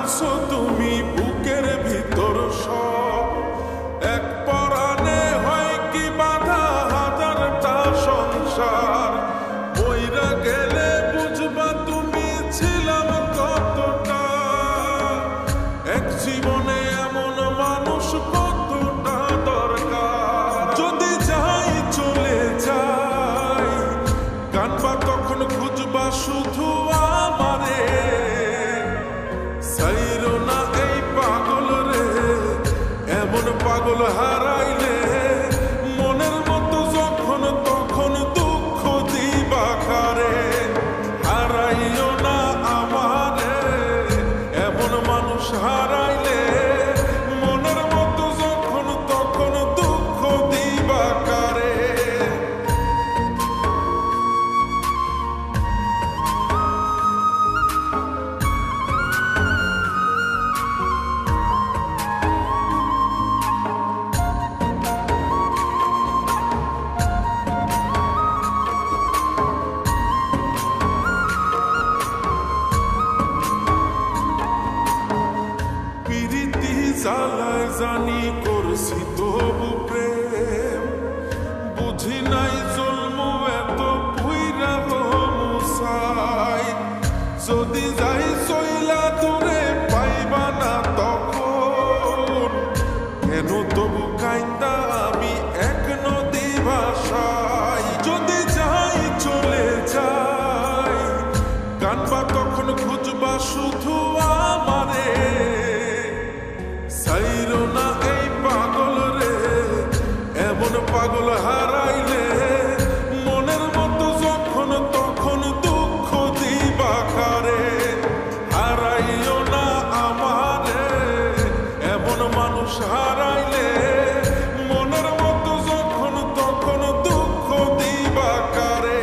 ভাঙছো তুমি বুকের ভিতর সব, এক পরাণে হয় কি বাধা হাজারটা সংসার। মইরা গেলে বুঝবা তুমি ছিলাম কতটা, এক জীবনে এমন মানুষ কতটা দরকার। যদি যাই চলে যাই কানবা তখন খুঁজবা শুধু আমারে, সাইরো না এই পাগল রে। এমন পাগল হারাইলে মনের মতো যখন তখন দুঃখ দিবা কারে। হারাইও না আমারে, এমন মানুষ হারাইলে মনের মতো যখন তখন দুঃখ দিবা কারে। প্রীতি জ্বালায় জানি করছি তবু প্রেম, বুঝি নাই জন্ম এত পুইরা মুসাই। যদি যাই চইলা দূরে পাইবা না তখন, কেন তবু কাইন্দা আমি এক নদী ভাষাই। যদি যাই চলে যাই কানবা তখন খুঁজবা শুধু আমারে, সাইরো না এই পাগল রে। এমন পাগল হারাইলে মনের মতো যখন তখন দুঃখ দিবা কারে। হারাইও না আমারে, এমন মানুষ হারাইলে মনের মতো যখন তখন দুঃখ দিবা কারে।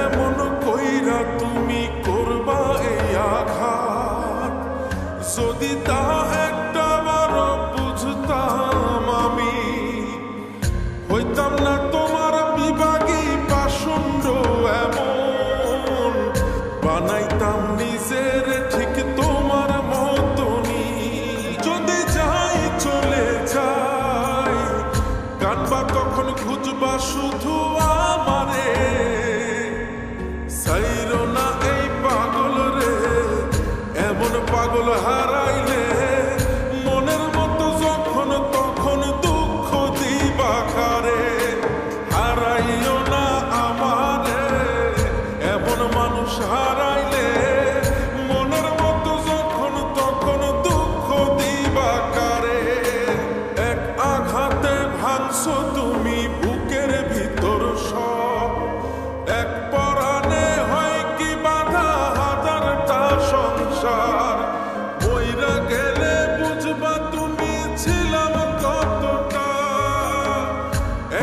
এমন কইরা তুমি করবা এই আঘাত, যদি তা একটা বার বুঝতাম আমি, হইতাম না তোমার বিভাগী পাষণ্ড এমন। বানাইতাম নিজের ঠিক তোমার মতনই। যদি যাই চলে যাই কানবা তখন খুঁজবা শুধু আমারে, সাইরো না এই পাগল রে। এমন পাগল হারাইলে মনের মতো যখন তখন দুঃখ দিবা কারে। হারাইও না আমারে, এমন মানুষ হারাইলে মনের মতো যখন তখন দুঃখ দিবা কারে। এক আঘাতে ভাঙছো তুমি বুকের ভিতর সব, এক পরাণে হয় কি বাধা হাজারটা সংসার। মইরা গেলে বুঝবা তুমি ছিলাম কতটা,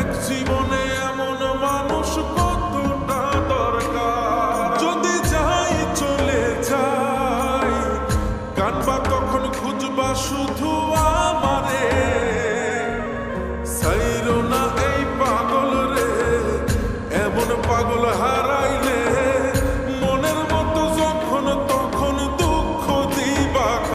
এক জীবনে এমন মানুষ কতটা দরকার। যদি যাই চলে যাই কানবা তখন খুঁজবা শুধু